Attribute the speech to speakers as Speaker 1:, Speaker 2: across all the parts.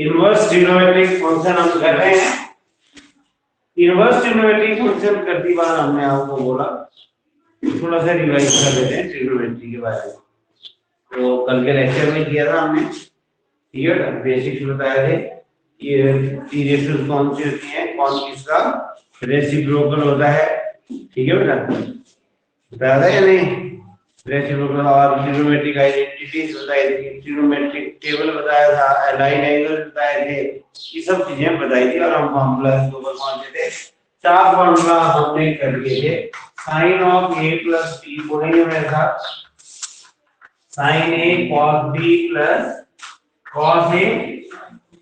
Speaker 1: Inverse trigonometric function हम कर रहे हैं। इनवर्स ट्रिग्नोमेट्रिक फंक्शन करती बार हमने आपको बोला थोड़ा सा रिवाइज कर लेते हैं ट्रिग्नोमेट्री के बारे में। तो कल के लेक्चर में किया था हमने, ठीक है, बेसिक्स बताए थे। ये थ्री रेशियोज कौन सी होती हैं, कौन किसका रेसिप्रोकल होता है, ठीक है बेटा, बताया था या नहीं? रेसिप्रोकल और ट्रिग्नोमेट्रिक आइडेंटिटीज बताई थी, ट्रिग्नोमेट्रिक टेबल बताया था, अलाइन एंगल बताए थे, ये सब चीजें बताई थी। और हम फार्मूला के ऊपर पहुंचे थे, चार फार्मूला हमने कर लिए थे। Sine of a plus b बोलेंगे मेरे साथ, sine a cos b plus cos a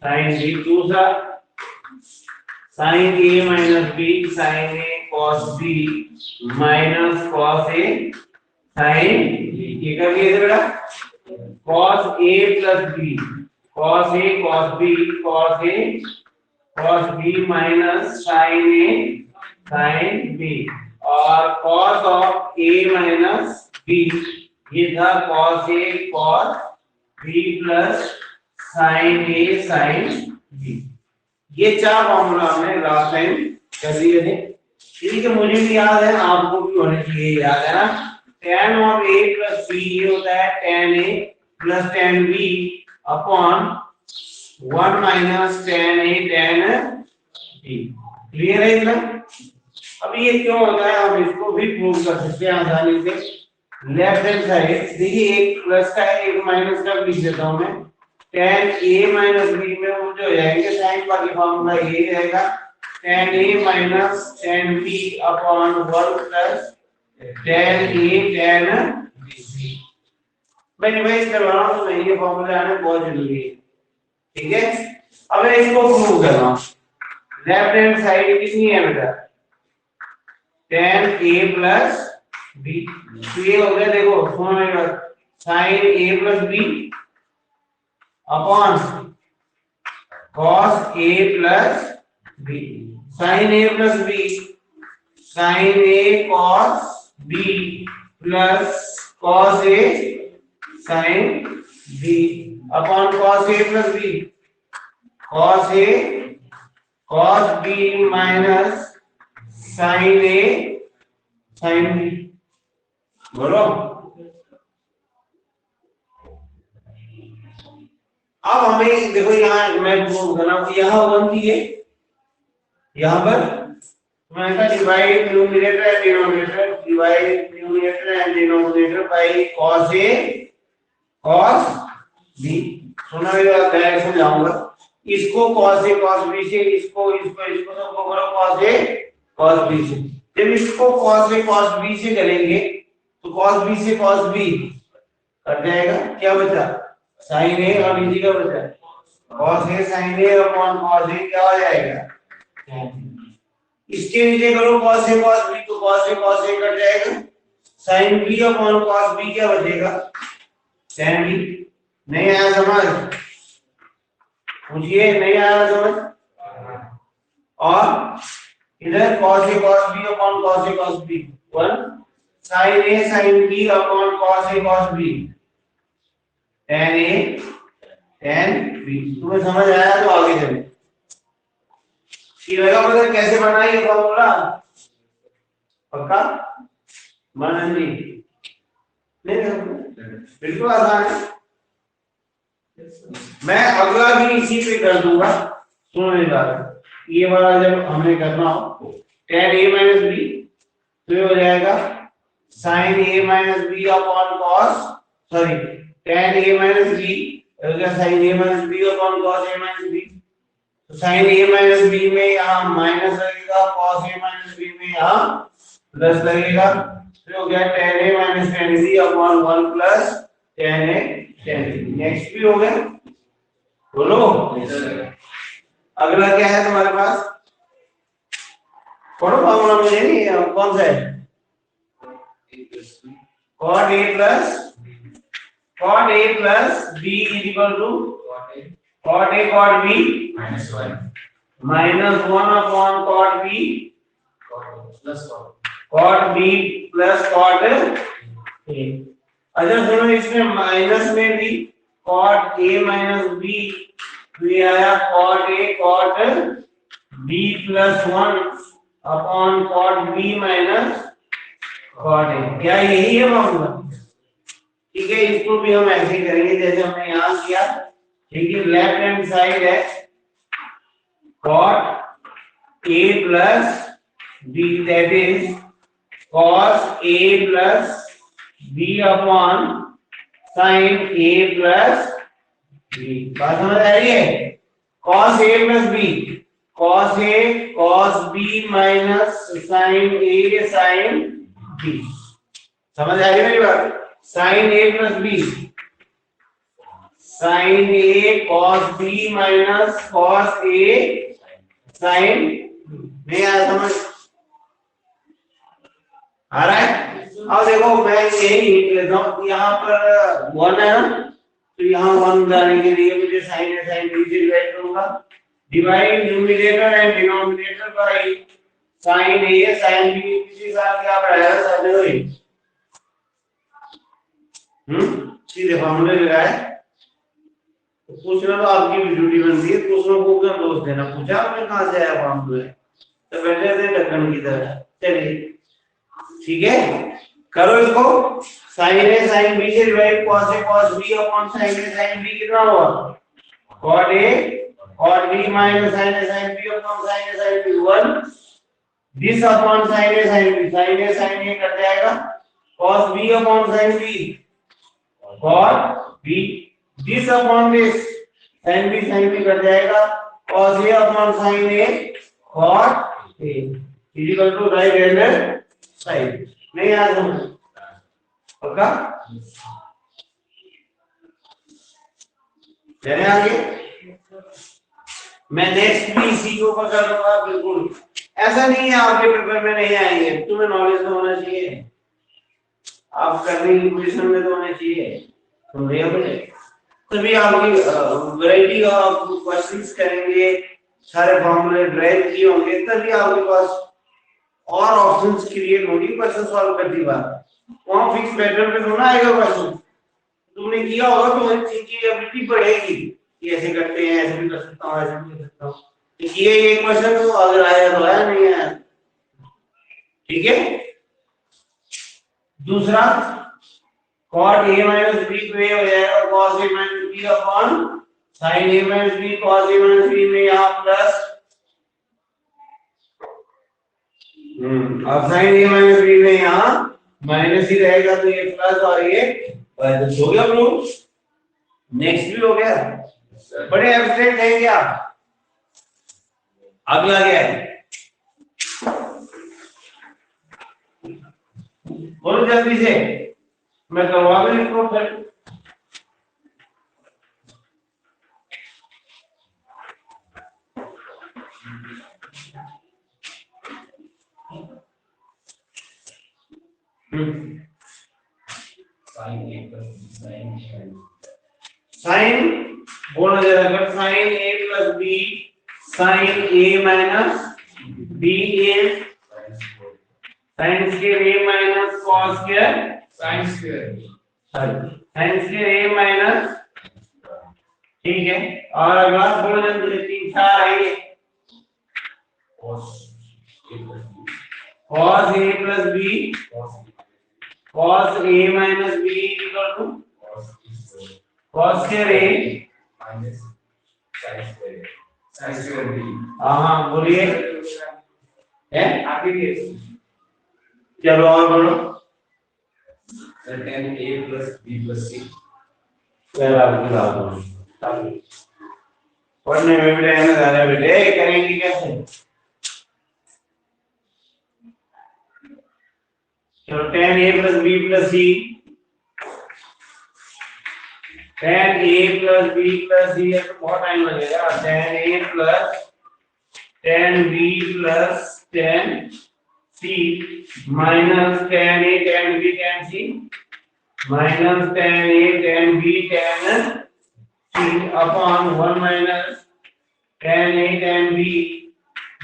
Speaker 1: sin b। दूसरा sine a minus b sine a cos b minus cos a sin b। ये कर लिए थे बेटा, cos a plus b cos a cos b cos b minus sin a sin b। और cos of a minus b ये था cos a cos b plus sin a sin b। ये चार फॉर्मूला हमने लास्ट टाइम कर लिए थे, ठीक है। मुझे भी याद है, आपको भी होने चाहिए याद, है ना। tan of a plus b ये होता है tan a plus tan b upon 1 minus tan a tan b। Clear है इतना? अब ये क्यों होता है, हम इसको भी प्रूव कर सकते हैं आसानी से। लेफ्ट हैंड साइड देखिए, एक प्लस का है एक माइनस का लिख देता हूं मैं। tan a माइनस b में वो जो जाएंगे साइन वाली फॉर्मूला ये रहेगा tan a minus tan b upon 1 plus tan a tan b। मैं रिवाइज कर रहा हूं, तो ये फॉर्मूला आने बहुत जरूरी है, ठीक है। अब मैं इसको प्रूव कर रहा हूं। लेफ्ट हैंड साइड कितनी है बेटा, tan a प्लस b। तो ये हो गया, देखो सुनो मेरी बात, sin a plus b upon cos a plus b। sin a plus b sin a cos b plus cos a sin b upon cos a plus b cos a cos b minus sin a sin b। बोलो अब हमें देखो, यहाँ मैं prove करना, यहाँ 1 दिए, यहाँ पर मैं divide numerator and denominator, divide numerator and denominator by cos a cos b। सुना मेरी बात, मैं समझाऊंगा। इसको cos a cos b से, इसको सबको करो cos a cos b से। जब इसको cos a cos b से करेंगे तो cos b से cos b कट जाएगा, क्या बचा sin a, और नीचे का बचा cos a sin a upon cos a क्या हो जाएगा। इसके नीचे करो cos a cos b तो cos a कट जाएगा, sin b upon cos b क्या बचेगा tan b। नहीं आया समझ, पूछिए नहीं आया समझ। और इधर cos a cos b upon cos a cos b 1 sin a sin b upon cos a cos b tan a tan b। तुम्हें समझ आया तो आगे चले। ये लगा पता कैसे बना ये फॉर्मूला, पक्का माना नहीं? बिल्कुल आसान है। मैं अगला भी इसी पे कर दूंगा, सुनो मेरी बात। ये वाला जब हमें करना हो tan a माइनस b तो ये हो जाएगा sin a minus b upon cos, sorry tan a minus b हो गया sin a minus b upon cos a minus b। तो sin a माइनस b में यहाँ माइनस लगेगा, cos a माइनस b में यहाँ प्लस लगेगा, तो हो गया tan a minus tan b upon 1 plus tan a tan b। Next भी हो गया, बोलो। अगला क्या है तुम्हारे पास, पढ़ो फॉर्मूला, मुझे नहीं कौन सा है, cot a plus b is equal to cot a cot b minus 1 upon cot b cot b plus cot a। अच्छा सुनो, इसमें माइनस में भी cot a माइनस b तो ये आया cot A cot B plus 1 upon cot B minus cot A। क्या यही है मामला? ठीक है, इसको भी हम ऐसे ही करेंगे जैसे हमने यहाँ किया। ठीक है, लेफ्ट हैंड साइड है cot A plus B, that is cos A plus B upon sin A plus B। बात समझ आ रही है? cos A plus B, cos A cos B minus sin A sin B। समझ आ रही है मेरी बात? sin A plus B, sin A cos B minus cos A sin नहीं आया समझ? आ रहा है? अब देखो मैं यही लिख लेता हूँ, यहाँ पर 1 है ना, तो यहाँ 1 जाने के लिए मुझे sin A sin B से डिवाइड करूंगा। Divide numerator and denominator by sin A sin B, इसी साथ क्या बढ़ाया सामने वही सीधे फॉर्मूले लगाए। तो पूछना तो आपकी भी ड्यूटी बनती है, दूसरों को क्या दोष देना। पूछा आपने कहाँ से आया फॉर्मूले, तो बैठे थे ढक्कन की तरह। चलिए ठीक है, करो इसको। sin A sin B से divide cos A cos B upon sin A sin B कितना हुआ? cot A cot B minus sin A sin B upon sin A sin B 1। this upon sin A sin B, sin A sin A कट जाएगा। cos B upon sin B cot B, this upon this sin B sin B कट जाएगा। cos A upon sin A cot A equal to right handed side. नहीं याद समझ पक्का? चले आगे। मैं नेक्स्ट भी इसी को पकड़ लूंगा बिल्कुल। ऐसा नहीं है आपके पेपर में नहीं आएंगे, तुम्हें नॉलेज तो होना चाहिए, आप करने की पोजीशन में तो होना चाहिए। तुम नहीं अपने तभी आपकी वैरायटी ऑफ क्वेश्चंस करेंगे, सारे फॉर्मूले ड्राइव किए होंगे, तभी आपके पास और ऑप्शंस क्रिएट होगी क्वेश्चन सॉल्व करती बात। वहां फिक्स पैटर्न पे थोड़ा आएगा क्वेश्चन, तुमने किया होगा तो वही थिंकिंग एबिलिटी बढ़ेगी कि ऐसे करते हैं, ऐसे भी कर सकता हूं, ऐसे भी कर सकता हूं। तो ये क्वेश्चन तो अगर आया तो आया, नहीं आया ठीक है। दूसरा cot A minus B तो ये हो जाएगा cos A minus B upon sin A minus B, cos A minus B में यहाँ प्लस अब sin A minus B में यहाँ माइनस ही रहेगा, तो ये प्लस और ये माइनस हो गया प्रूफ। नेक्स्ट भी हो गया। बड़े एब्स्ट्रैक्ट है क्या? अगला क्या है? बोलो जल्दी से, मैं करवा दूं इसको फिर। साइन बोलना जरा कर, sine A plus B sine A minus B is sine square A minus cos square sine square, sine square A minus, ठीक है। और अगला बोलो जल्दी, 3 4 आएंगे। cos A plus B cos A minus B equal to cos square A minus sin square B। हाँ बोलिए, है आगे के चलो और बोलो। tan A plus B plus C पहला बुला दो, पढ़ने में भी रहने ज़्यादा बेटे, करेंगे कैसे? चलो tan A plus B plus C, tan A plus B plus C है तो बहुत टाइम लगेगा। tan A plus tan B plus tan C minus tan A tan B tan C minus tan A tan B tan C upon 1 minus tan A tan B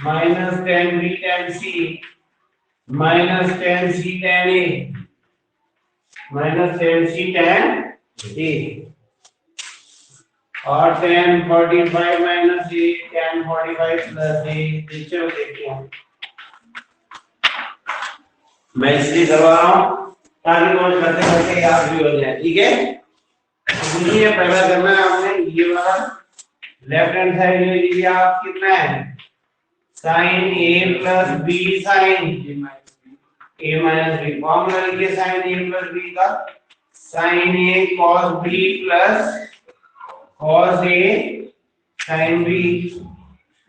Speaker 1: minus tan B tan C minus tan C tan A minus tan C tan A। और tan 45 minus ए tan 45 plus ए। चलो देखते हैं, मैं इसलिए करवा रहा हूँ ताकि नोट करते करते याद भी हो जाए। ठीक है, तो ये पहला करना है आपने, ये वाला लेफ्ट हैंड साइड ले लीजिए आप। कितना है sin a plus b sin a minus b। Formula लिखिए sin a प्लस b का, sin a cos b plus cos a sin b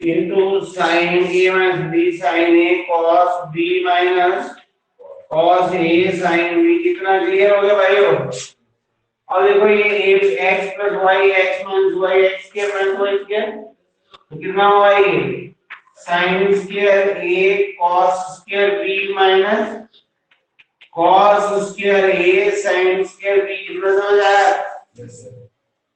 Speaker 1: into sin a minus b sin a cos b minus cos a sin b। कितना clear हो गया भाइयों? और देखो ये x plus y x minus y x के minus y के तो कितना हुआ ये sin square a cos square b minus cos square a sin square b। कितना समझ आया?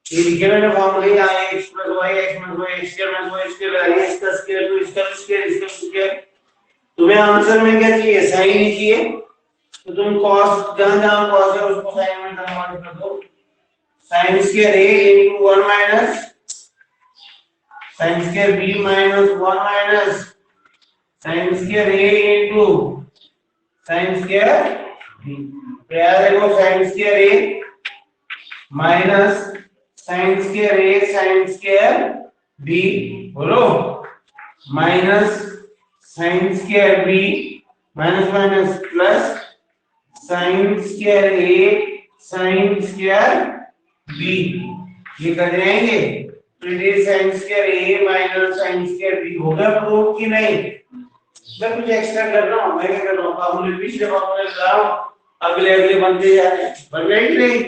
Speaker 1: ये लिखे मैंने फॉर्मूला यहाँ x plus y x minus y x square minus y square है, इसका स्क्वायर तो इसका स्क्वायर इसका स्क्वायर। तुम्हें आंसर में क्या चाहिए? साइन ही चाहिए, तो तुम cos जहां जहां cos है उसको sin में कन्वर्ट कर दो। sin square a into 1 minus sin square b minus 1 minus sin square a into sin square b। तो यार देखो sin square a minus sin square a sin square b, बोलो minus sin square b minus minus plus sin square a sin square b। ये कर जाएंगे तो ये sin square a minus sin square b होगा प्रूफ कि नहीं? मैं कुछ एक्स्ट्रा कर रहा हूँ, मैं क्या कर रहा हूँ, फॉर्मूले पिछले फॉर्मूले लगा रहा हूँ, अगले अगले बनते जा रहे हैं, बन रहे कि नहीं?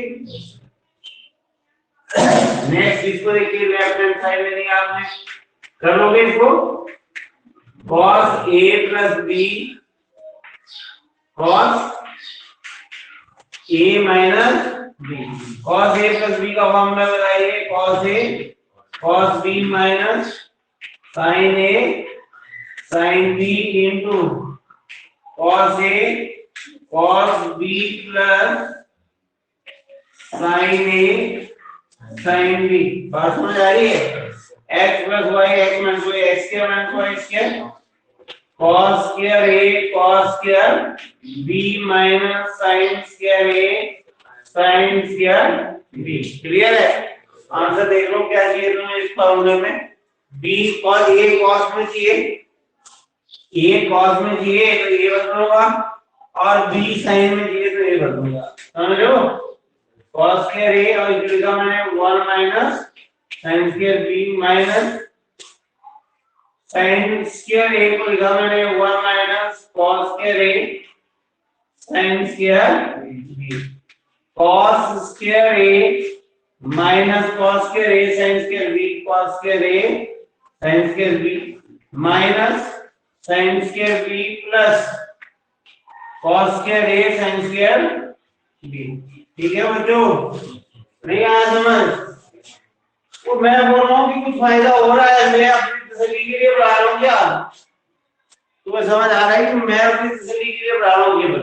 Speaker 1: नेक्स्ट इसको देखिए, लेफ्ट हैंड साइड में नहीं आपने कर लोगे इसको, cos a plus b cos a minus b। cos a plus b का फॉर्मूला बताइए, cos a cos b minus sin a sin b into cos a cos b plus sin a sin b। बात समझ आ रही है? x plus y x minus y x square minus y square cos square a cos square b minus sin square a sin square b। Clear है? Answer देख लो क्या चाहिए तुम्हें इस फॉर्मूले में। b cos a cos में चाहिए, a cos में चाहिए तो ये बदलूंगा, और b sin में चाहिए तो ये बदलूंगा। समझो? cos square a और इसे लिखा मैंने 1 minus sin square b minus sin square a को लिखा मैंने 1 minus cos square a sin square b। cos square a minus cos square a sin square b cos square a sin square b minus sin square b plus cos square a sin square b। ठीक है बच्चों? नहीं आया समझ? वो मैं बोल रहा हूँ कि कुछ फायदा हो रहा है, मैं अपनी तसल्ली के लिए पढ़ा रहा हूँ क्या? तुम्हें समझ आ रहा है कि मैं अपनी तसल्ली के लिए पढ़ा रहा हूँ केवल?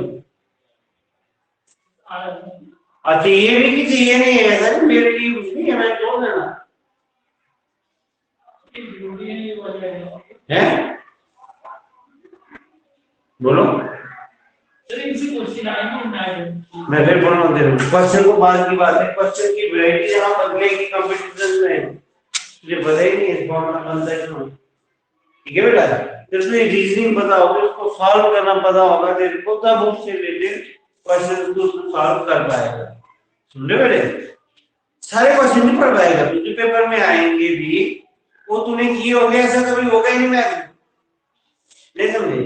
Speaker 1: अच्छा ये भी कि चाहिए नहीं है, ऐसा नहीं मेरे लिए कुछ नहीं है, मैं छोड़ देना है। बोलो मैं फिर बोल रहा हूँ, क्वेश्चन को बाद की बात है, क्वेश्चन की वैरायटी जहाँ बदलेगी कंपटीशन में, मुझे पता ही नहीं है फॉर्मूला बनता है क्यों। ठीक है बेटा? इसमें रीजनिंग पता होगा, उसको सॉल्व करना पता होगा तेरे को, तब उससे रिलेटेड क्वेश्चन को सॉल्व कर पाएगा। सुन रहे बेटे? सारे क्वेश्चन नहीं पढ़ पाएगा, जो पेपर में आएंगे भी वो तूने किए होंगे, ऐसा कभी होगा ही नहीं। मैं नहीं समझे?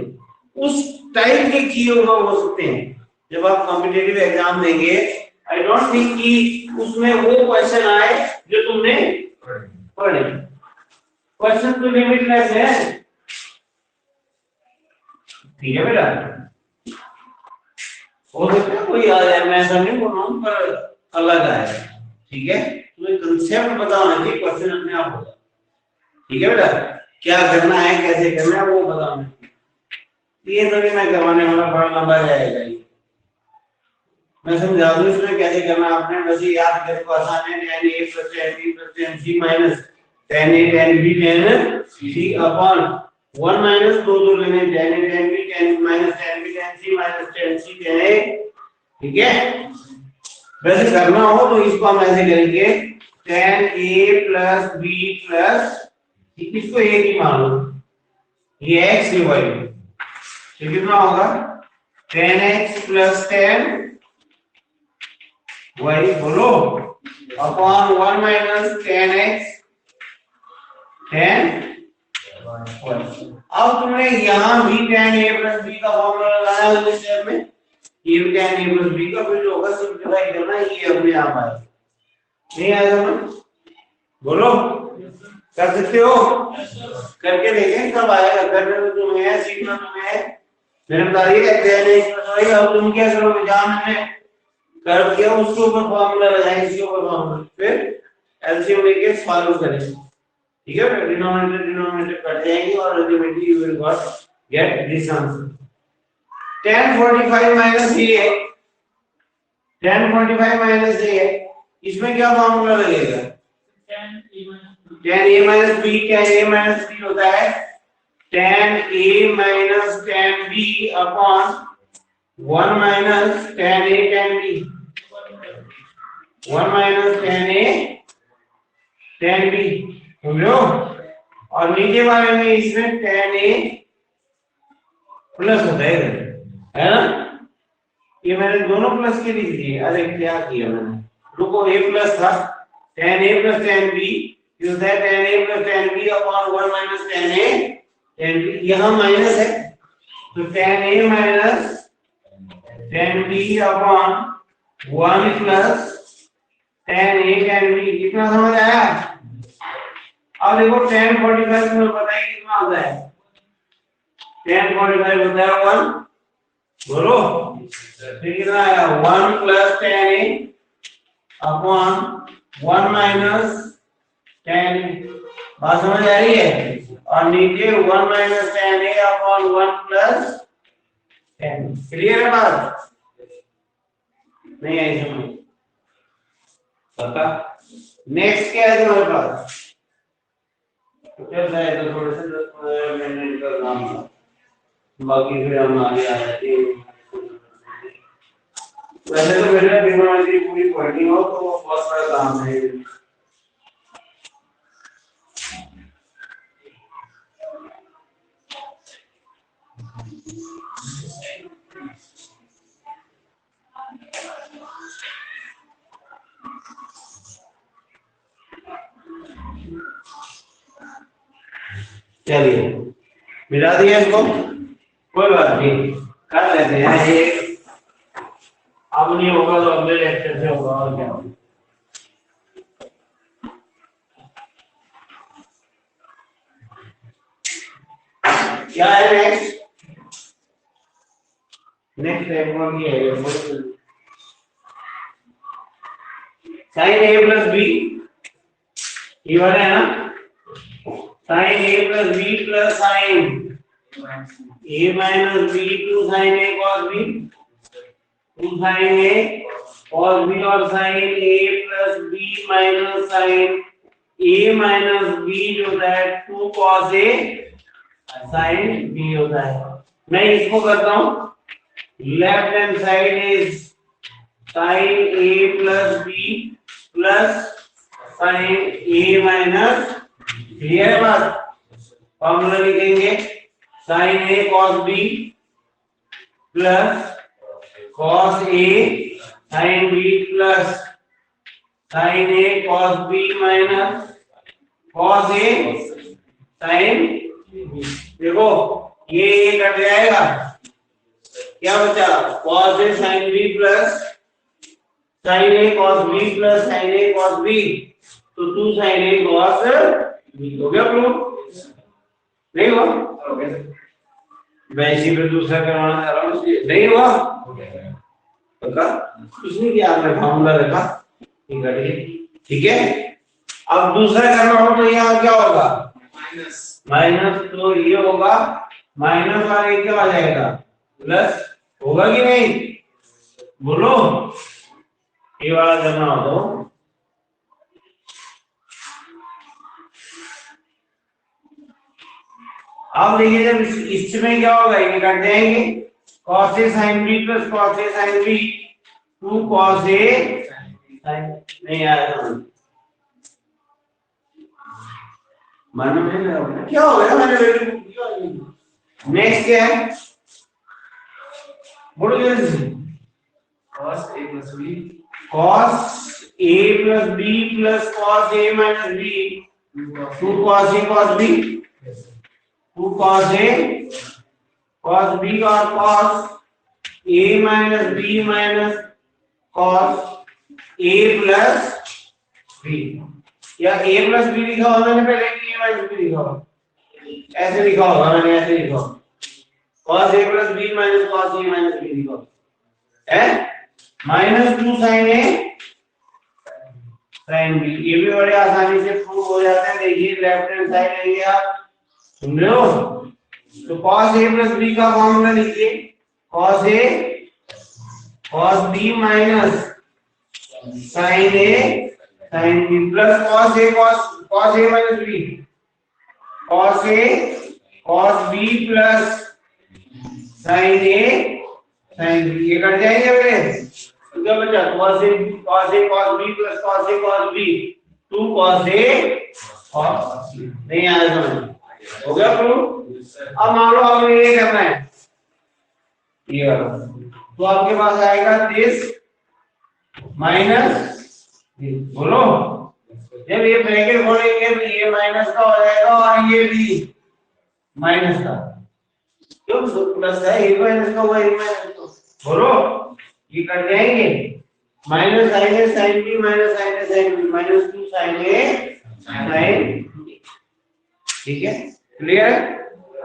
Speaker 1: उस टाइप के किए हो सकते हैं जब आप कॉम्पिटिटिव एग्जाम देंगे। आई डोंट थिंक कि उसमें वो क्वेश्चन आए जो तुमने पढ़े। क्वेश्चन तो लिमिटलेस है। ठीक है बेटा? हो सकता है कोई आ जाए, मैं ऐसा नहीं बोल रहा हूँ, पर अलग आएगा। ठीक है? तुम्हें कंसेप्ट पता होना चाहिए, क्वेश्चन अपने आप होगा। ठीक है बेटा? क्या करना है कैसे करना है वो पता होना चाहिए। ये तो मैं करवाने वाला बड़ा लंबा जाएगा। मैं समझा दूं इसमें कैसे करना आपने, वैसे याद करके आसान है। tan a plus tan b plus tan c minus tan a tan b tan c upon 1 minus दो लेने tan a tan b tan minus tan b tan c minus tan c tan a। ठीक है, वैसे करना हो तो इसको हम ऐसे करेंगे tan a plus b plus इसको a की मान लो, ये x डिवाइड तो कितना होगा tan x plus tan y बोलो upon 1 minus tan x tan y। अब तुमने यहां भी tan a plus b का फॉर्मूला लगाया है उस स्टेप में, ये tan a plus b का फिर जो होगा सिंपलीफाई करना, ये अपने आप आएगा। नहीं आएगा ना, बोलो कर सकते हो, करके देखें कब आएगा। करने में तुम्हें है, सीखना तुम्हें है। मैंने बता दिया tan x plus y। अब तुम क्या करोगे, जहां मैंने कर दिया उसके ऊपर फॉर्मूला लगाएंगे, इसके ऊपर फॉर्मूला, फिर एलसीएम लेके सॉल्व करेंगे। ठीक है, डिनोमिनेटर डिनोमिनेटर कट जाएंगे और ultimately you will get this answer. tan 45 minus a, tan 45 minus a, इसमें क्या फॉर्मूला लगेगा, tan a minus b। tan a minus b होता है tan a minus tan b upon 1 minus tan a tan b, 1 minus tan a tan b, समझो। और नीचे वाले में इसमें tan a प्लस होता है ना, ये मैंने दोनों प्लस के लिख दिए। अरे क्या किया मैंने, रुको, a प्लस था tan a plus tan b, होता है tan a plus tan b upon 1 minus tan a tan b, यहाँ माइनस है तो tan a minus tan b upon 1 plus tan a tan b। कितना समझ आया। अब देखो tan 45 में पता है कितना होता है, tan 45 होता है 1, बोलो फिर कितना आया 1 plus tan a upon 1 minus tan a। बात समझ आ रही है। और नीचे 1 minus tan a upon 1 plus tan। Clear है बात, नहीं आई समझ पता। नेक्स्ट क्या है तुम्हारे पास, चल रहा है तो थोड़े से 10 मिनट का काम है, बाकी फिर हम आगे आ जाते हैं। वैसे तो मेरे ट्रिग्नोमेट्री पूरी पढ़नी हो तो बहुत सारा काम है। चलिए मिला दिया इसको, कोई बात नहीं, कर लेते हैं ये। अब नहीं होगा तो अगले लेक्चर से होगा, और क्या होगा। क्या है नेक्स्ट, नेक्स्ट एग्जाम्पल ये है sin a plus b, ये वाला है ना, sin a plus b plus sin a minus b to sin a cos b, to sin a cos b, और sin a plus b minus sin a minus b जो होता है 2 cos a sin b होता है। मैं इसको करता हूँ, left hand side is sin a plus b plus sin a minus, clear है बात। फॉर्मूला लिखेंगे sin a cos b plus cos a sin b plus sin a cos b minus cos a sin b। देखो ये cut जाएगा, क्या बचा cos a sin b plus sin a cos b plus sin a cos b, तो 2 sin a cos b हो गया proof, नहीं हुआ। मैं इसी पे दूसरा करवाना चाह रहा हूँ, नहीं हुआ पक्का, कुछ नहीं किया आपने, फॉर्मूला रखा, ठीक है। अब दूसरा करना हो तो यहाँ क्या होगा, माइनस माइनस, तो ये होगा माइनस और ये क्या आ जाएगा प्लस, होगा कि नहीं, बोलो ये वाला करना हो तो अब देखिए जब इसमें क्या होगा ये कट जाएंगे cos a sin b plus cos a sin b 2 cos a sin नहीं आया मन में नहीं होगा क्या हो गया मैंने वैल्यू नेक्स्ट क्या है बोलो जल्दी cos a plus b plus cos a minus b 2 cos a cos b 2 cos a cos b और cos a minus b minus cos a plus b या a plus b लिखा होगा मैंने पहले कि a minus b लिखा होगा ऐसे लिखा होगा मैंने ऐसे लिखा cos a plus b minus cos a minus b लिखा है -2 sin a sin b ये भी बड़े आसानी से प्रूव हो जाते हैं देखिए लेफ्ट हैंड साइड लेंगे आप सुन रहे हो तो cos a plus b का फॉर्मूला लिखिए cos a cos b minus sin a sin b plus cos a cos a minus b cos a cos b plus sin a sin b ये cut जाएंगे बेटे तो क्या बचा cos a cos b plus cos a cos b 2 cos a cos b नहीं आया समझ हो गया प्रूफ अब मान लो हमें ये करना है ये वाला तो आपके पास आएगा दिस माइनस बोलो जब ये ब्रैकेट खोलेंगे तो ये माइनस का हो जाएगा और ये भी माइनस का क्यों प्लस है ये माइनस का हुआ ये माइनस का बोलो ये कट जाएंगे माइनस साइन ए साइन बी माइनस साइन ए साइन बी -2 साइन ए साइन ठीक है क्लियर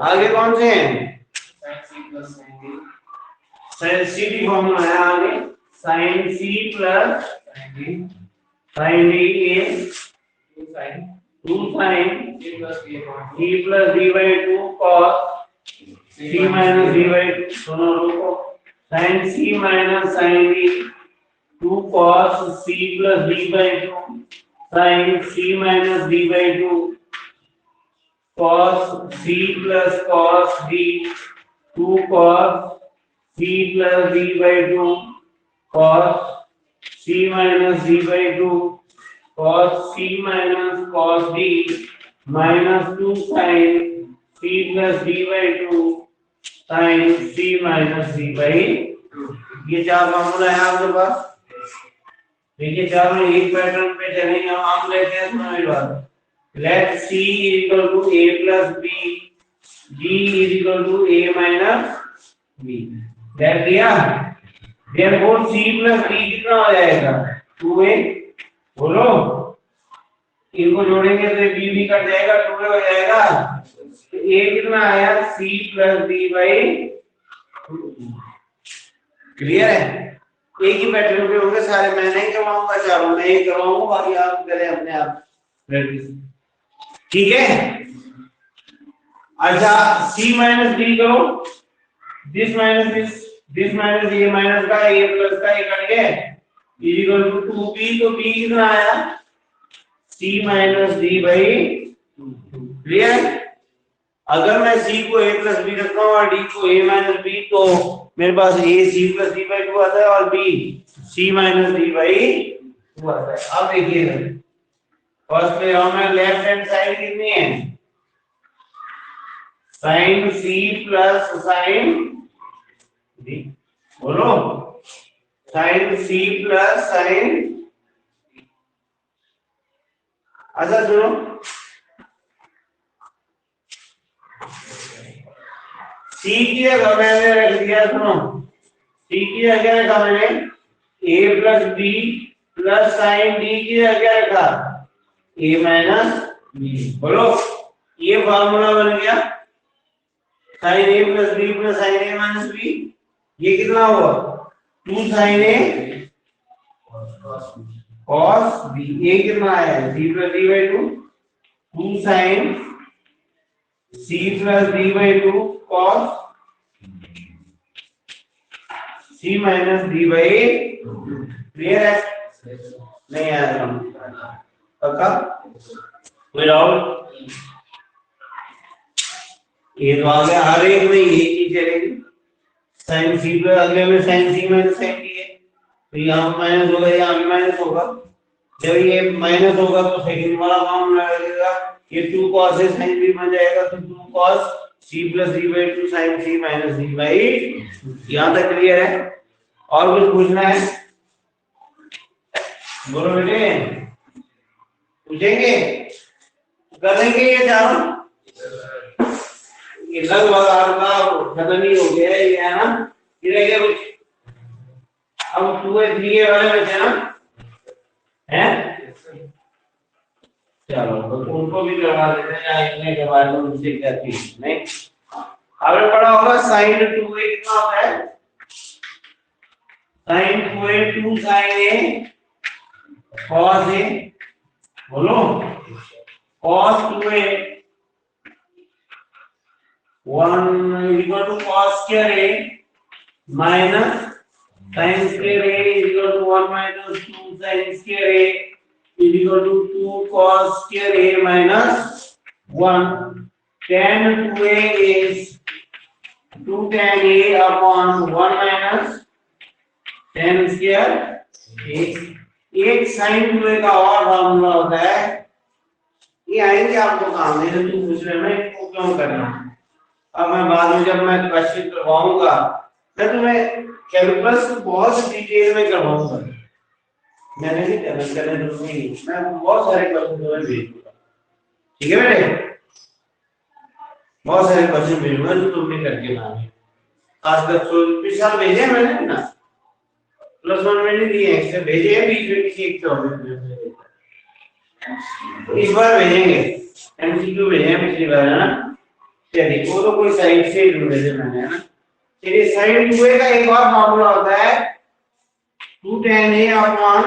Speaker 1: आगे कौन से हैं साइन सी डी फॉर्मूला है आगे sine C plus sine D A 2 sine e plus d by 2 cos c minus d by 2 दोनों को sine c minus sine d 2 cos c plus d by 2 sin c minus d by 2 cos c plus cos d 2 cos c plus d by 2 cos c minus d by 2 cos c minus cos d minus 2 sin c plus d by 2 sin c minus d by 2 ये चार formula है आपके पास देखिए चार में एक pattern पे चलेंगे हम लेते हैं सुनो मेरी बात let c equal to a plus b d is equal to a minus b let दिया therefore c plus d कितना हो जाएगा 2a बोलो इनको जोड़ेंगे तो b भी कट जाएगा 2a हो जाएगा तो a कितना आया c plus d by clear है एक ही पैटर्न पे होंगे सारे मैं नहीं करवाऊंगा चारों मैं ही करवाऊंगा बाकी आप करें अपने आप प्रैक्टिस ठीक है अच्छा c माइनस d करो दिस माइनस ये माइनस का ये प्लस का ये कट गया इक्वल टू 2b तो b कितना आया c minus d by 2 clear अगर मैं c को a प्लस b रखता हूं और d को a माइनस b तो मेरे पास a c plus d by 2 आता है और b c minus d by 2 आता है अब देखिएगा फर्स्ट में हमें लेफ्ट हैंड साइड कितनी है sin c plus sin d बोलो sin c प्लस sin अच्छा सुनो c की जगह मैंने रख दिया सुनो c की जगह रखा मैंने a plus b plus sin d की जगह रखा a माइनस b बोलो ये फार्मूला बन गया sin a plus b plus sin a minus b ये कितना हुआ 2 sin a cos b ये कितना आया c plus d by 2 2 sin c plus d by 2 cos c minus D by. Clear है? नहीं आया पक्का? कोई डाउट? ये तो आ गया, हर एक में ये ही चलेगी। साइन सी पे अगले में साइन सी माइनस साइन डी है, तो यहाँ माइनस होगा, यहाँ भी माइनस होगा। जब ये माइनस होगा तो सेकंड वाला फॉर्म लगेगा, ये 2 cos a sin b बन जाएगा, तो 2 cos c plus d by 2 sin c minus d by। यहाँ तक क्लियर है? और कुछ पूछना है? बोलो बेटे, पूछेंगे? करेंगे ये चारों? ये लगभग आपका खत्म ही हो गया है, ये है ना? ये रह गया कुछ? अब 2 a 3 a वाले बचे ना? हैं? चलो तो उनको भी करवा देते हैं, या इतने के बाद में उनसे क्या चीज नहीं। आपने पढ़ा होगा sin 2a कितना होता है? sin 2a 2 sin a cos a, बोलो cos 2a 1 equal to cos square a minus sin square a is equal to 1 minus 2 sin square a is equal to 2 cos square a minus 1. Tan 2a is 2 tan a upon 1 minus tan square a. एक sin 2a का और formula होता है, ये आएंगे आपको काम नहीं, तो पूछ रहे मैं इसको क्यों करना। अब मैं बाद में जब मैं क्वेश्चन करवाऊंगा, मैं तुम्हें कैलकुलस बहुत डिटेल में करवाऊंगा। मैंने नहीं करना जरूरी, मैं बहुत सारे क्वेश्चन तुम्हें भेज दूंगा, ठीक है बेटे? बहुत सारे क्वेश्चन भेजूंगा जो तुमने करके लाने। खासकर पिछले साल भेजे मैंने ना, +1 में नहीं दिए, एक्स्ट्रा भेजे हैं, बीच में किसी एक टॉपिक इस बार भेजेंगे, एमसीक्यू भेजे हैं पिछली बार, है ना? चलिए वो तो कोई साइड से ढूंढे थे मैंने, है ना? चलिए साइन 2a का एक और फॉर्मूला होता है 2 tan a upon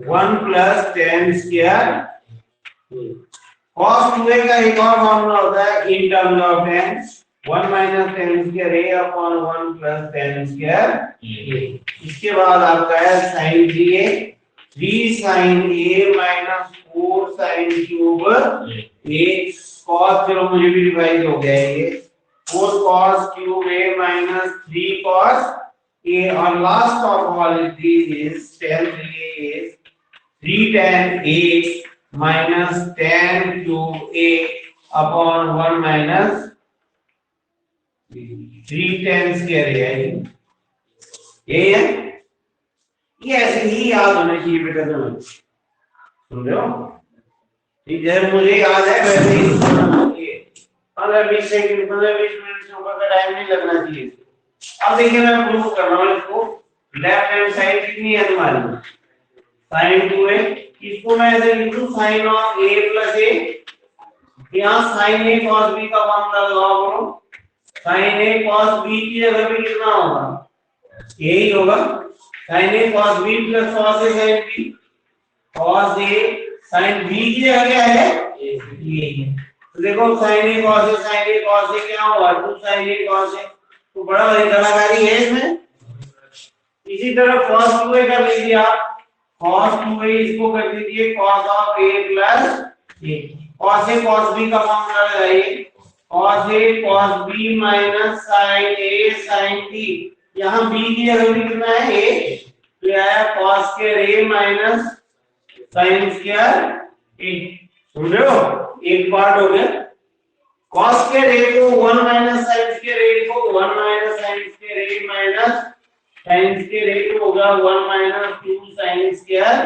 Speaker 1: 1 plus tan square। cos 2a का एक और फॉर्मूला होता है in terms of tan 1 minus tan square a upon 1 plus tan square a। इसके बाद आपका है sin 3a 3 sin a minus 4 sin cube a। cos चलो मुझे भी रिवाइज हो गया है ये, 4 cos cube a minus 3 cos a, और last of all these is tan 3a is 3 tan a minus tan cube a upon 1 minus 3 tan square a है। ये है, ये ऐसे ही याद होना चाहिए बेटा तुम्हें, सुन रहे हो? ठीक है, मुझे याद है वैसे ही 15-20 सेकंड 15-20 मिनट से ऊपर का टाइम नहीं लगना चाहिए। अब देखिए मैं प्रूव कर रहा हूँ इसको। लेफ्ट हैंड साइड कितनी है तुम्हारी? sin 2a, इसको मैं ऐसे लिख दूं sin of a plus a, यहाँ sin a cos b का फॉर्मूला लगाओ करो, sin a cos b की जगह पे कितना होगा? यही होगा sin a cos b plus cos a sin b, cos a sin b की जगह क्या है? ये है। तो देखो sin a cos a क्या होगा? 2 sin a cos a, तो बड़ा भारी कलाकारी है इसमें। इसी तरह cos 2a कर लीजिए आप, cos 2a इसको कर दीजिए cos of a plus a, cos a cos b का फॉर्मूला लगाइए, cos a cos b minus sin a sin b, यहाँ b की जगह भी कितना है? a, तो ये आया cos square a minus sin square a। सुन रहे हो? एक पार्ट हो गया। cos square a को 1 minus sin square a को 1 minus sin square a minus sin square a को होगा 1 minus 2 sin square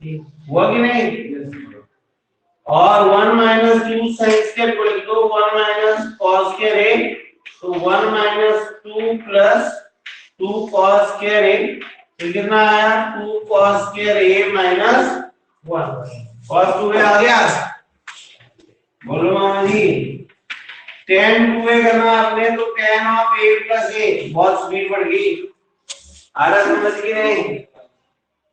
Speaker 1: a, हुआ कि नहीं? और 1 minus 2 sin square को लिख दो 1 minus cos square a, तो 1 minus 2 plus 2 cos square a, तो कितना आया? 2 cos square a minus 1। cos 2a आ गया, बोलो मामा जी। tan 2a करना आपने, तो tan of a plus a, बहुत स्पीड बढ़ गई, आ रहा समझ की नहीं?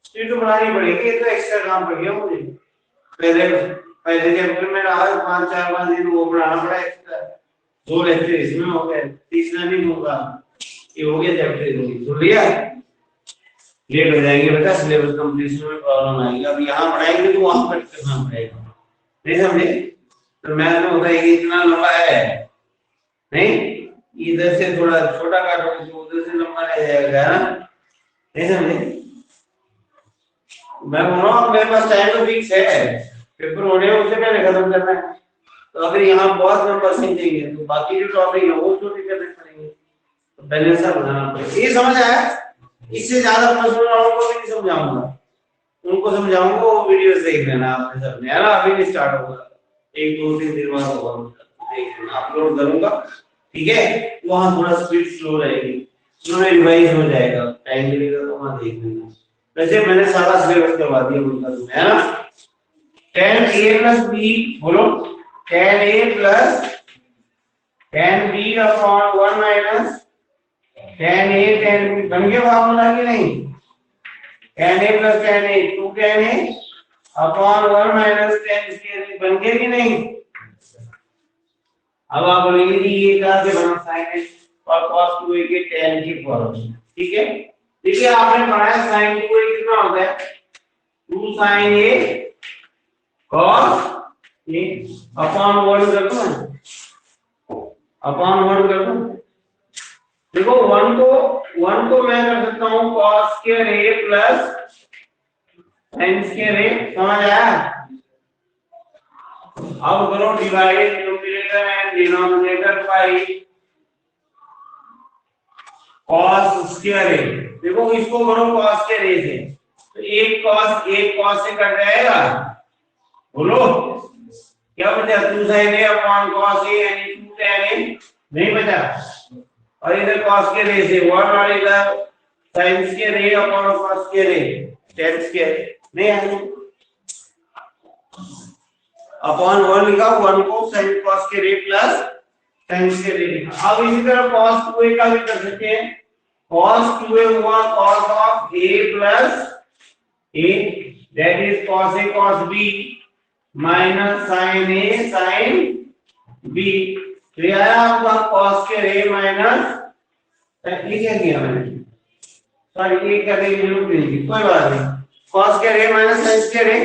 Speaker 1: स्पीड तो बढ़ानी पड़ेगी, ये तो एक्स्ट्रा काम पड़ गया मुझे। पहले चैप्टर में रहा 5-4 दिन वो पढ़ाना पड़ा एक्स्ट्रा, 2 लेक्चर इसमें हो गए, तीसरा नहीं होगा। ये हो गया चैप्टर सुन लिया। लेट हो जाएंगे बेटा, सिलेबस कंप्लीशन में प्रॉब्लम आएगी। अब यहाँ पढ़ाएंगे तो वहां कट करना पड़ेगा, नहीं समझे? तो मैथ में होता है कि इतना लंबा है नहीं, इधर से थोड़ा छोटा काटोगे तो उधर से लंबा रह जाएगा ना, नहीं समझे? मैं बोल रहा हूँ मेरे पास टाइम तो फिक्स है, पेपर होने में उससे पहले खत्म करना है। तो अगर यहाँ बहुत नंबर सीखेंगे तो बाकी जो टॉपिक है वो छोटे करने पड़ेंगे, तो पहले से बनाना पड़ेगा। ये समझ आया? इससे ज्यादा प्रश्न वालों को भी नहीं समझाऊंगा, उनको समझाऊंगा वो वीडियोस देख लेना आपने सबने, है ना? अभी नहीं स्टार्ट होगा, 1-2-3 दिन बाद होगा, देख लेना, अपलोड करूंगा, ठीक है? वहां थोड़ा स्पीड स्लो रहेगी, स्लो रिवाइज हो जाएगा, टाइम लगेगा तो वहां देख लेना। वैसे मैंने सारा सिलेबस करवा दिया उनका, है ना? tan a plus b, बोलो tan a plus tan b upon 1 minus tan a tan b, बन गया फार्मूला कि नहीं? tan a plus tan a 2 tan a upon 1 minus tan c, बन गया कि नहीं? अब आप बोलेंगे जी ये कहां से बना sin a और cos 2a के tan की फॉर्मूला, ठीक है? देखिए आपने पढ़ा है sin 2a कितना होता है? 2 sin a cos a upon 1 कर दो, अपॉन 1 कर दो। देखो 1 को मैं कर सकता हूं cos square a plus sin square a, समझ आया? अब करो divide numerator and denominator by cos square a। देखो इसको करो cos स्क्वायर a से, तो एक cos से कट जाएगा, बोलो क्या बचा? 2 sin a upon cos a यानी 2 tan a, नहीं बचा? और इधर cos स्क्वायर a से 1 और इधर sin square a upon cos square a, tan square नहीं आएगा, अपॉन 1 लिखा, 1 को sin cos square a plus sin square a लिखा। अब इसी तरह cos 2a का भी कर सकते हैं, cos 2a हुआ cos of a plus a, that is cos a cos b minus sin a sin b, तो ये आया आपका cos स्क्वायर a माइनस, ये क्या किया मैंने, सॉरी ये करने की जरूरत नहीं थी, कोई बात नहीं, cos square a minus sin square a,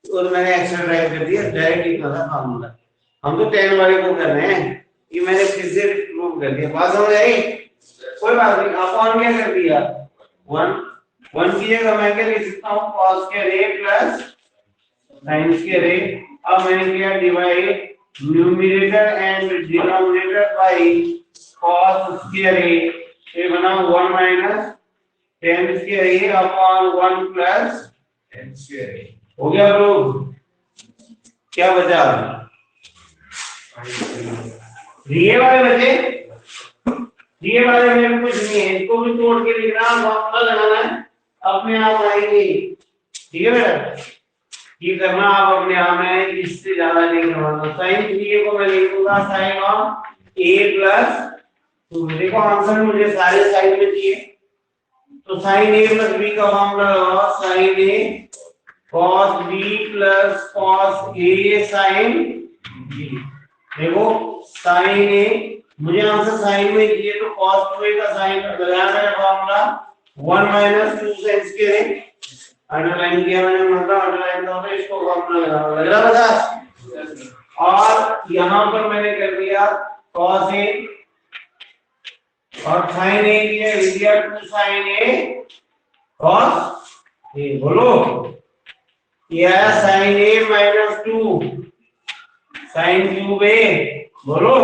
Speaker 1: और मैंने एक्स्ट्रा ड्राइव कर दिया, डायरेक्ट लिखा था फार्मूला, हम तो tan वाले को कर रहे हैं, ये मैंने फिर से प्रूव कर दिया, बात समझ आई? कोई बात नहीं, अपॉन क्या कर दिया 1 की जगह मैं क्या लिख सकता हूँ cos square a plus sin square a। अब मैंने किया divide numerator and denominator by cos square a, ये बना 1 minus tan square a upon 1 plus tan square a। हो गया लोग? क्या बचा? ये वाले बचे, ये वाले में कुछ नहीं है, इसको भी तोड़ के लिखना, फॉर्मूला लगाना है, अपने आप आएंगे, ठीक है बेटा? ये करना आप अपने आप में, इससे ज्यादा नहीं करवाना। sin 3a को मैं लिखूंगा sin ऑफ a प्लस 2, देखो आंसर मुझे सारे साइड में चाहिए, तो sin a प्लस b का फॉर्मूला लगाओ, sin a cos b plus cos a sin b। देखो sin a मुझे आंसर साइन में चाहिए, तो cos 2a का साइन लगाया मैंने formula 1 minus 2 sin square a, underline किया मैंने, मतलब अंडरलाइन था, तो इसको फॉर्मूला लगाना लग रहा बता। और यहां पर मैंने कर दिया cos a और sin a किया 2 sin a cos a, बोलो ये आया sin a minus 2 sin cube a, बोलो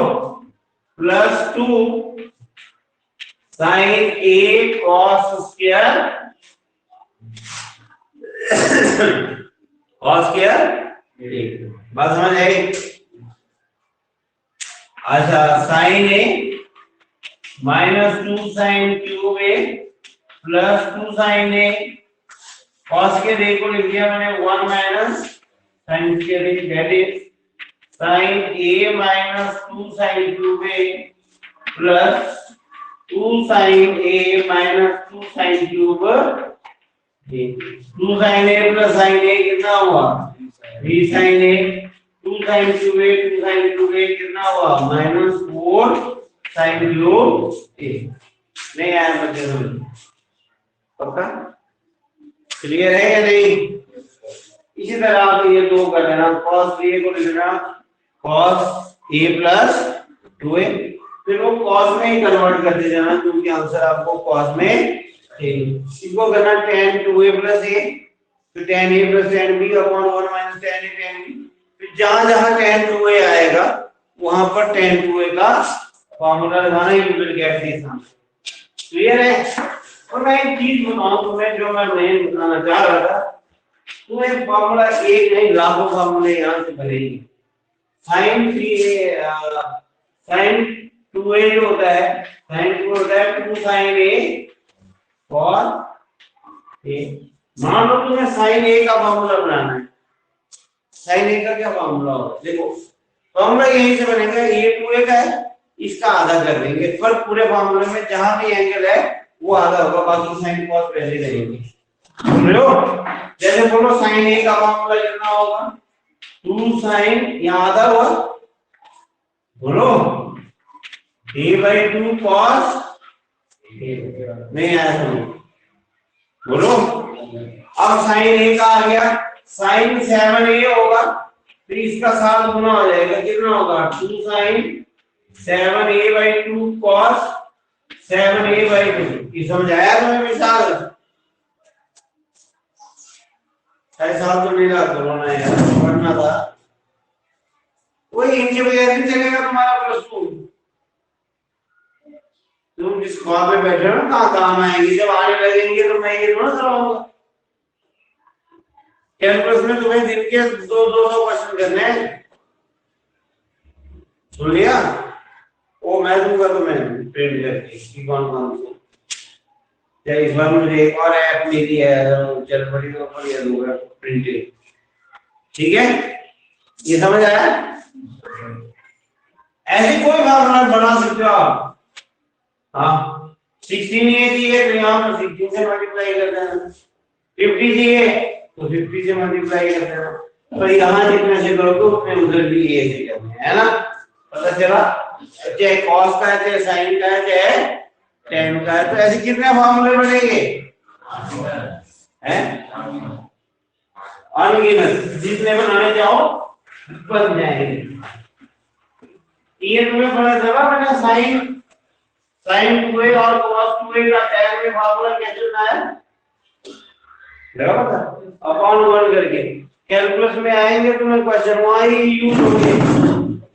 Speaker 1: plus 2 sin a cos square cos square, बात समझ आई? अच्छा sin a minus 2 sin cube a plus 2 sin a cos square a को लिख दिया मैंने 1 minus sin square a, that is sin a minus 2 sin cube a plus 2 sin a minus 2 sin cube a, 2 sin a plus sin a कितना हुआ 3 sin a, 2 sin cube a 2 sin cube a कितना हुआ minus 4 sin cube a। नहीं आया बच्चे समझ पक्का clear है या नहीं। इसी तरह आप ये दो कर लेना cos a को लिख लेना cos a प्लस 2a फिर वो cos में ही कन्वर्ट कर दे जाना क्योंकि आंसर आपको cos में है। इसको करना tan 2a प्लस a तो tan a plus tan b upon 1 minus tan a tan b फिर जहां जहां tan 2a आएगा वहां पर tan 2a का फॉर्मूला लगाना you will get this answer. Clear है। और मैं एक चीज बताऊं तुम्हें जो मैं मेन बताना चाह रहा था तुम्हें फॉर्मूला एक नहीं लाखों फॉर्मूले यहां से बनेंगे। sin 3a sin 2a जो होता है sin 2 होता है 2 sin a cos a। मान लो तुम्हें sin a का फॉर्मूला बनाना है sin a का क्या फॉर्मूला होगा देखो फॉर्मूला यहीं से बनेगा ये 2a का है इसका आधा कर देंगे पर पूरे फॉर्मूले में जहां भी एंगल है वो आधा होगा बाकी sin cos पहले रहेंगे। सुन रहे हो जैसे बोलो sin a का फॉर्मूला कितना होगा 2 sin यहां आधा हुआ बोलो a/2 cos नहीं आया समझ बोलो। अब sin a का आ गया sin 7a होगा फिर इसका 7 गुना हो जाएगा कितना होगा 2 sin 7a/2 cos 7a/2 ये समझ आया तुम्हें मिसाल ऐसा तो नहीं रहा कोरोना यार पढ़ना था वही इनके बगैर नहीं चलेगा तुम्हारा प्लस 2। तुम जिस ख्वाब में बैठे हो ना कहाँ काम आएंगे जब आने लगेंगे तो मैं ये थोड़ा कराऊंगा। कैलकुलस में तुम्हें दिन के दो क्वेश्चन करने हैं सुन लिया वो मैं दूंगा तुम्हें प्रिंट करके कि कौन कौन से या इस बार मुझे एक और ऐप मिली है चल बड़ी तो बढ़िया दूंगा प्रिंटेड ठीक है ये समझ आया। ऐसे कोई फॉर्मूला बना सकते हो आप। हाँ 16 ये दिए तो यहाँ पर 16 से मल्टीप्लाई कर देना 50 दिए तो 50 से मल्टीप्लाई कर देना तो यहाँ जितने से करोगे उतने उधर भी ये से करने है ना पता चला। चाहे cos का है चाहे sin का है चाहे tan का है तो ऐसे कितने फॉर्मूले बनेंगे हैं अनगिनत जितने बनाने जाओ बन जाएंगे। ये तुम्हें पता चला मैंने sin 2a और cos 2a का tan में फॉर्मूला कैसे बनाया लगा पता अपॉन 1 करके कैलकुलस में आएंगे तुम्हें क्वेश्चन वहां ही यूज होंगे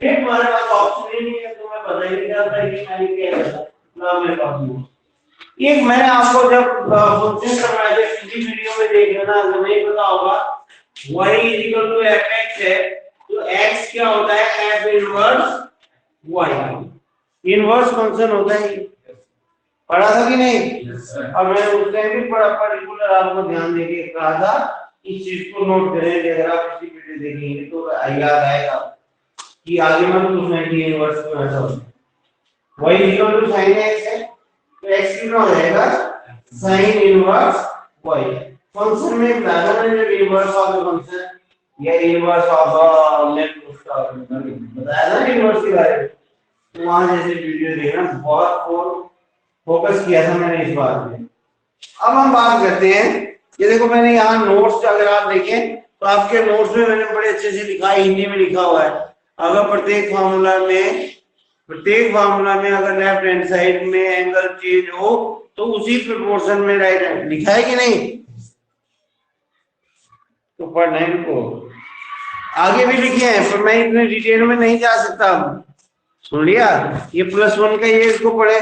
Speaker 1: फिर तुम्हारे पास ऑप्शन ही नहीं है तुम्हें पता ही नहीं चलता कि मैंने क्या किया ना मेरे पास ये मैंने आपको जब फंक्शन करवाया था पिछली वीडियो में देख लेना अगर नहीं पता होगा y = fx है तो x क्या होता है f inverse y inverse function होता है पढ़ा था कि नहीं और मैंने उस टाइम भी पढ़ा पर्टिकुलर आपको ध्यान देके कहा था इस चीज को नोट करें अगर आप इसी वीडियो देखेंगे तो याद आएगा कि आगे मैं पूछना है इनवर्स में ऐसा होता है y = sin x है तो x कितना हो जाएगा sin इनवर्स y फंक्शन में diagonal inverse of the function या इनवर्स ऑफ लेफ्ट उसका बताया ना इनवर्स के बारे में तो वहां जैसे वीडियो देखना बहुत फोकस किया था मैंने इस बात में। अब हम बात करते हैं ये देखो मैंने यहाँ नोट्स अगर आप देखें तो आपके नोट्स में मैंने बड़े अच्छे से लिखा है हिंदी में लिखा हुआ है अगर प्रत्येक फार्मूला में अगर लेफ्ट हैंड साइड में एंगल चेंज हो तो उसी प्रोपोर्शन में राइट हैंड लिखा है कि नहीं तो पढ़ना है इनको आगे भी लिखे हैं पर मैं इतने डिटेल में नहीं जा सकता। सुन लिया ये +1 का ये इसको पढ़े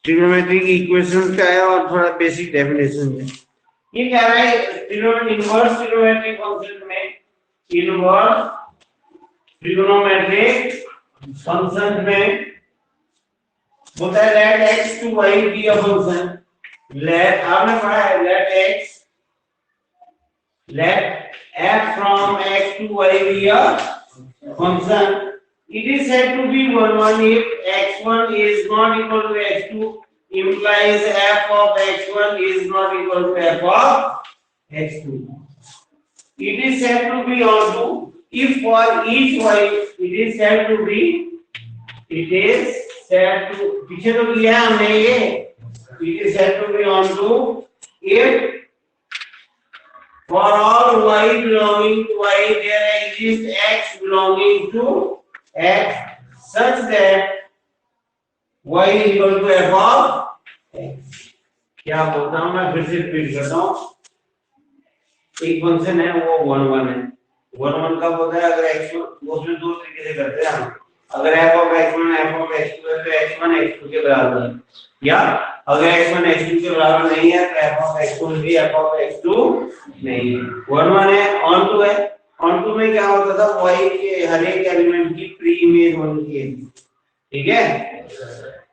Speaker 1: ट्रिग्नोमेट्रिक इक्वेशंस का है और थोड़ा बेसिक डेफिनेशन है। ये कह रहा है इनवर्स ट्रिग्नोमेट्रिक फंक्शन में इनवर्स ट्रिग्नोमेट्रिक फंक्शन में होता है let x to y be a function let आपने पढ़ा है let f from x to y be a function it is said to be 1 if x1 is not equal to x2 implies f of x1 is not equal to f of x2 it is said to be also if for each y it is said to be said to, पीछे तो लिया है हमने ये, it is said to be onto if for all y belonging to y there exists x belonging to x such that y is equal to f of x। क्या बोलता हूं मैं, फिर से रिपीट करता हूं। एक फंक्शन है वो 1 1 है। 1 1 कब होता है, अगर x उसमें दो तरीके से करते हैं हम। अगर f of x1 f of x2 है तो x1 x2 के बराबर है, या अगर x1 x2 के बराबर नहीं है तो f of x1 भी f of x2 नहीं है। 1 1 है, on 2 है। on 2 में क्या होता था, y के हर एक एलिमेंट की प्री इमेज होनी चाहिए, ठीक है।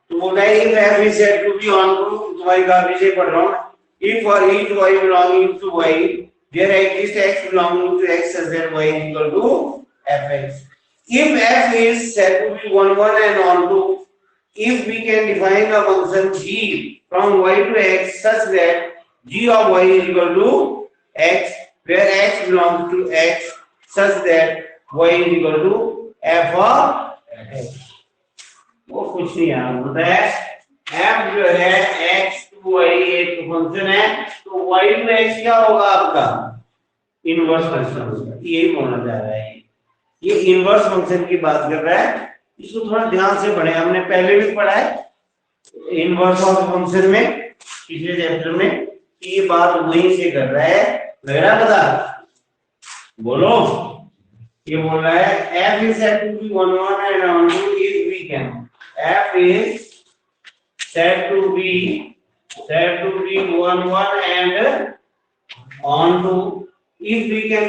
Speaker 1: तो बोला है if f is said to be on to, y का विषय पढ़ रहा हूं। if for each y belonging to y there exists x belonging to x such that y is equal to fx। if f is said to be 1 1 and on to, if we can define a function g from y to x such that g of y is equal to x where x belongs to x such that y is equal to f of x। वो कुछ नहीं है, होता है f जो है x to y एक function है, तो y to x क्या होगा आपका, इनवर्स फंक्शन होगा। यही बोलना चाह रहा है, ये इनवर्स फंक्शन की बात कर रहा है। इसको थोड़ा ध्यान से पढ़े, हमने पहले भी पढ़ा है इनवर्स ऑफ फंक्शन में पिछले चैप्टर में, ये बात वहीं से कर रहा है। लग रहा है पता, बोलो। ये बोल रहा है f is said to be 1 1 and on to if we can, f is said to be 1 1 and on to if we can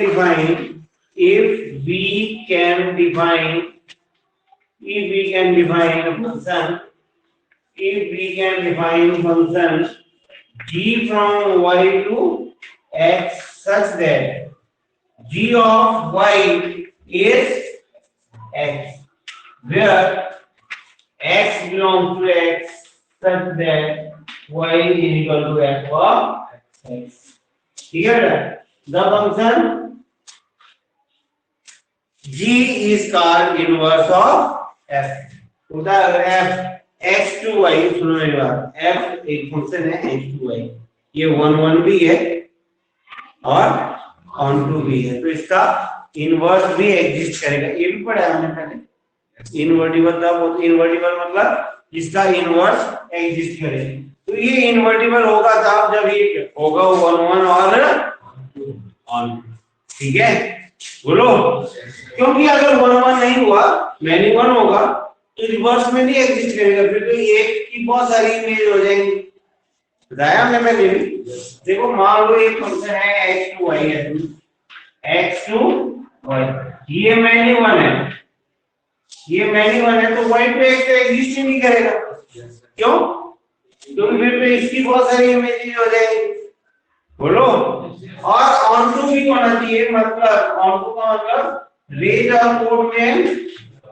Speaker 1: define function g from y to x such that g of y is x where x belongs to x such that y is equal to f of x। ठीक है, the function g is called inverse of f। होता है अगर f x to y, सुनो मेरी बात, f एक function है x to y, ये 1 1 भी है और on to भी है, तो इसका इनवर्स भी एग्जिस्ट करेगा। ये भी पढ़ा है हमने पहले। इनवर्टिबल था वो, इनवर्टिबल मतलब जिसका इनवर्स एग्जिस्ट करे। तो ये इनवर्टिबल होगा तब जब ये होगा 1 1 और on, ठीक है, बोलो। क्योंकि अगर 1 1 नहीं हुआ, मैनी 1 होगा तो रिवर्स में नहीं एग्जिस्ट करेगा, फिर तो एक की बहुत सारी इमेज हो जाएंगी। बताया हमने पहले भी। देखो मान लो एक फंक्शन है x to y है, x to y, ये मैनी 1 है, ये मैनी 1 है, तो y to x तो एग्जिस्ट ही नहीं करेगा। क्यों? क्योंकि फिर तो इसकी बहुत सारी इमेजेस हो जाएंगी, बोलो। और ऑन टू भी होना चाहिए, मतलब ऑन टू का मतलब रेंज और कोएफिशिएंट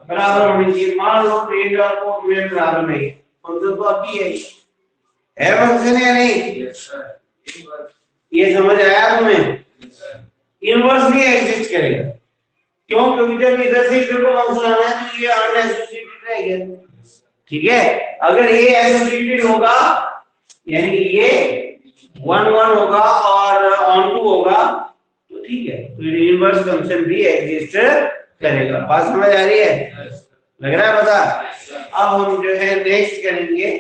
Speaker 1: बराबर होनी चाहिए। मान लो रेंज और कोएफिशिएंट बराबर नहीं, फंक्शन तो अभी है फंक्शन है नहीं, ये समझ आया तुम्हें? इनवर्स भी एग्जिस्ट करेगा। क्यों? क्योंकि जब इधर से इधर को फंक्शन आना है तो ये अनएसोसिएटेड रहेगा, ठीक है। अगर ये एसोसिएटेड होगा यानी ये 1 1 होगा और ऑन टू होगा तो ठीक है, तो इनवर्स फंक्शन भी एग्जिस्ट करेगा। बात समझ आ रही है? लग रहा है पता? अब हम जो है नेक्स्ट करेंगे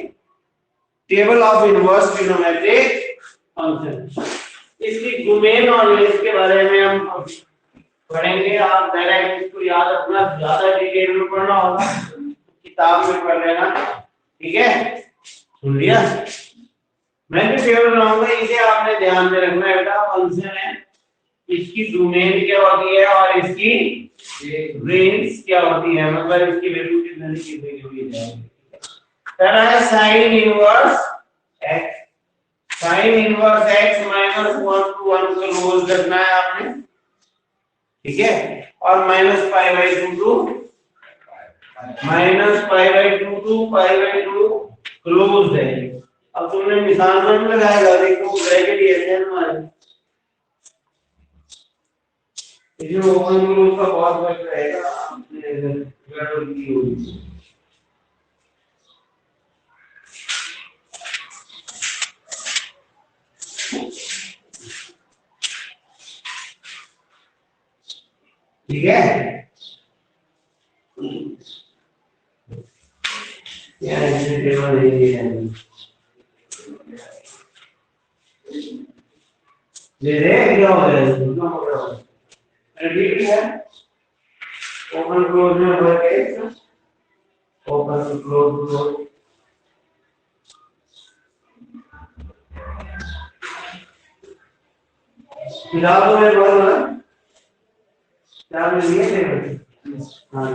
Speaker 1: table of inverse trigonometric function. इसकी डोमेन और लिस्ट के बारे में हम पढ़ेंगे। आप डायरेक्ट इसको याद रखना, ज्यादा डिटेल में पढ़ना होगा किताब में पढ़ लेना, ठीक है। सुन लिया? मैं जो टेबल बनाऊंगा इसे आपने ध्यान में रखना है बेटा। फंक्शन है, इसकी डोमेन क्या होती है और इसकी रेंज क्या होती है, मतलब इसकी वैल्यू कितनी होगी जाएगी। पहला है sine inverse x, sine inverse x -1 to 1 को रोज रखना है आपने, ठीक है। और -π/2 to π/2 क्लोज है। अब तुमने मिसाल में लगाएगा, देखो ब्रैकेट ये है हमारे, ये ओपन क्लोज का बहुत फर्क रहेगा। ठीक है, यार ऐसे टेबल ले रहे क्या हो रहा है, अरे ठीक है, ओपन क्लोज में हो गया, ओपन क्लोज क्लोज फिलहाल तो मैं बोल रहा हूँ क्या मिल गया टेबल, हाँ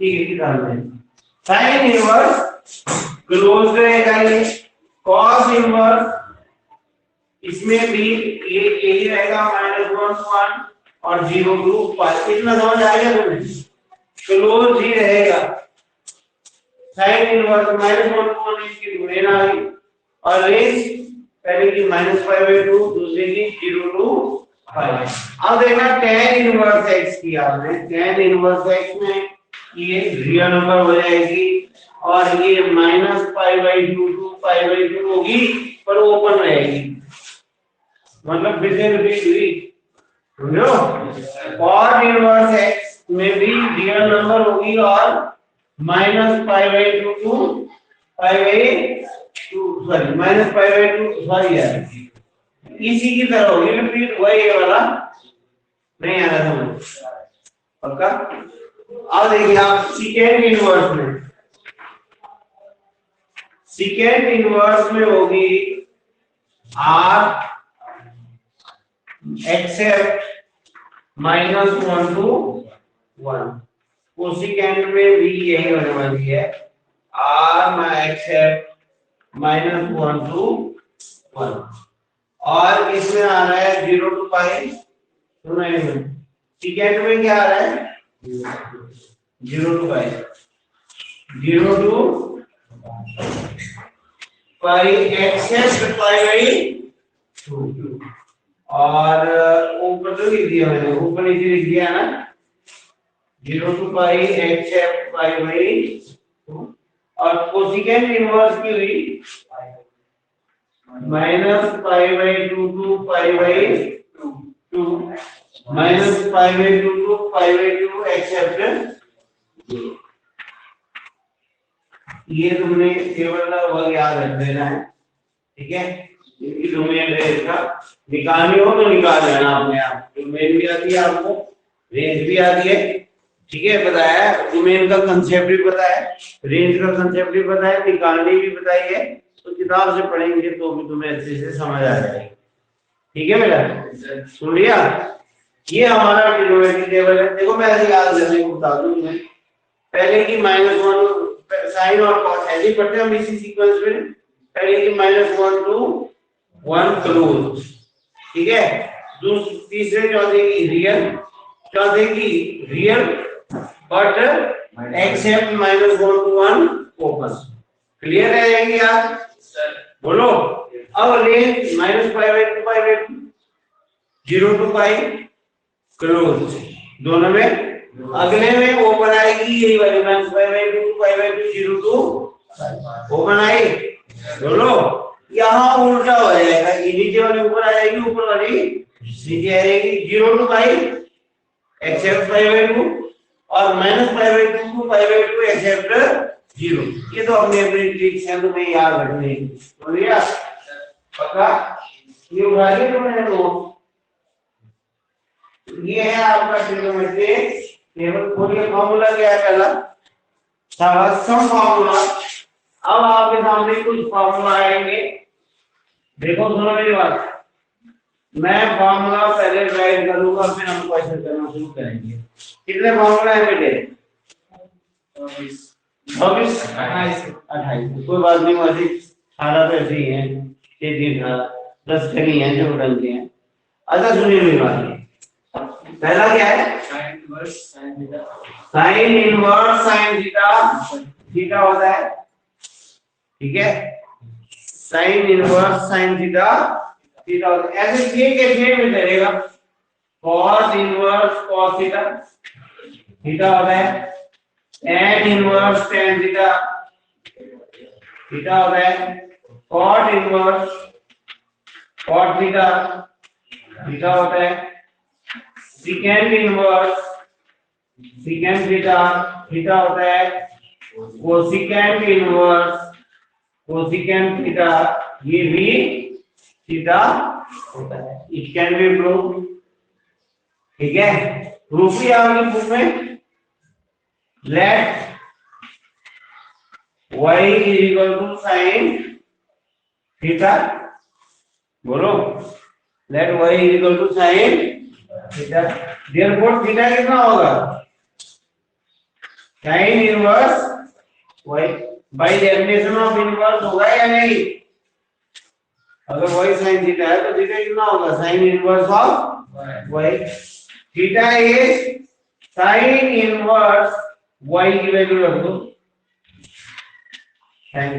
Speaker 1: ठीक है किताब में साइन इनवर्स क्लोज रहेगा ये, कॉस इनवर्स इसमें भी ये यही रहेगा -1 to 1 और 0 to पाई, इतना समझ आ गया तुम्हें, क्लोज ही रहेगा, साइन इनवर्स -1 to 1 इसकी रेंज आ गई और रेंज पहले की -π/2 दूसरे की 0 to पाई। अब देखना tan इनवर्स x की, आपने tan इनवर्स x में ये रियल नंबर हो जाएगी और ये -π/2 to π/2 होगी पर ओपन रहेगी, मतलब फिर से रिपीट हुई, समझो, cot इनवर्स x में भी रियल नंबर होगी और -π/2 to π/2 सॉरी -π/2 सॉरी यार इसी की तरह होगी, रिपीट हुआ ये वाला, नहीं आ रहा समझ पक्का। अब देखिए आप सेकेंड इनवर्स में, सेकेंड इनवर्स में होगी r एक्सेप्ट -1 to 1, उसी कैंड में भी यही होने वाली है, r एक्सेप्ट -1 to 1 और इसमें आ रहा है 0 to पाई, सुना है सेकेंड में क्या आ रहा है 0 to pi, 0 to pi except π/2 और ऊपर तो लिख दिया मैंने, ऊपर नीचे लिख दिया ना, 0 to पाई एक्सेप्ट π/2 और कोसेकेंड इनवर्स की हुई -π/2 to π/2 -π/2 to π/2 एक्सेप्ट, ये तुमने केवल वर्ग याद रख देना है, ठीक है, इनकी डोमेन रेंज का निकालनी हो तो निकाल लेना अपने आप, डोमेन भी आती है आपको, रेंज भी आती है, ठीक है, बताया डोमेन का कंसेप्ट भी पता है, रेंज का कंसेप्ट भी पता है, निकालनी भी बताई है, तो किताब से पढ़ेंगे तो भी तुम्हें अच्छे से समझ आ जाएगी, ठीक है बेटा, सुन लिया, ये हमारा ट्रिग्नोमेट्री टेबल है, देखो मैं ऐसे याद करने को बता दूं, मैं पहले की -1 साइन और कॉस ऐसे ही पढ़ते हैं हम इसी सीक्वेंस में, पहले की -1 to 1 क्लोज, ठीक है, तीसरे चौथे की रियल, चौथे की real but except -1 to 1 open, clear है जाएंगे यार, बोलो। अब रेंज -π/2 π/2 0 to पाई क्लोज, दोनों में अगले में ओपन आएगी यही वाली -π/2 to π/2 0 to ओपन आई, बोलो, यहाँ उल्टा हो जाएगा, ये नीचे वाली ऊपर आ जाएगी, ऊपर वाली नीचे आएगी, 0 to पाई एक्सेप्ट π/2 और -π/2 to π/2 एक्सेप्ट 0, ये तो अपने अपनी ट्रिक्स हैं, तुम्हें याद रखने की, बोलिए पक्का, ये उठा के तुमने नोट, ये है आपका ट्रिग्नोमेट्री टेबल, खोलिए, फार्मूला क्या है पहला, सम फार्मूला, अब आपके सामने कुछ फार्मूला आएंगे, देखो सुनो मेरी बात, मैं फार्मूला पहले राइट करूंगा फिर हम क्वेश्चन करना शुरू करेंगे, कितने फार्मूला है बेटे 24 28, कोई बात नहीं, वैसे 18 तो ऐसे ही है, 10 कहीं है जो ढंग के हैं। अच्छा सुनिए मेरी बात, पहला क्या है sign inverse sine theta, theta होता है, ठीक है, sign inverse sine theta, theta होता है, ऐसे ये के शेप में चलेगा, cos inverse cos theta, theta होता है, tan inverse tan theta, theta होता है, cot inverse cot theta, theta होता है, secant inverse secant theta, theta होता है cosecant इनवर्स cosecant थीटा, ये भी थीटा होता है। इट कैन बी प्रूव, ठीक है। प्रूफ भी आपकी बुक में, let y is equal to sine theta, बोलो let y is equal to sine theta, therefore theta कितना होगा sine inverse y, by definition of inverse होगा या नहीं, अगर y sin थीटा है तो थीटा कितना होगा sine inverse of y, theta is sine inverse y की वैल्यू रख दो साइन,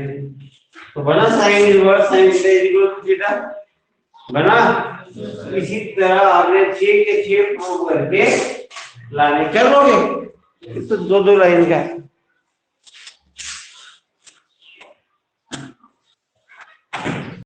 Speaker 1: तो बना sine inverse sine theta equal to theta बना। इसी तरह आपने 6 के 6 प्रूव करके लाने, कर लोगे तो दो लाइन का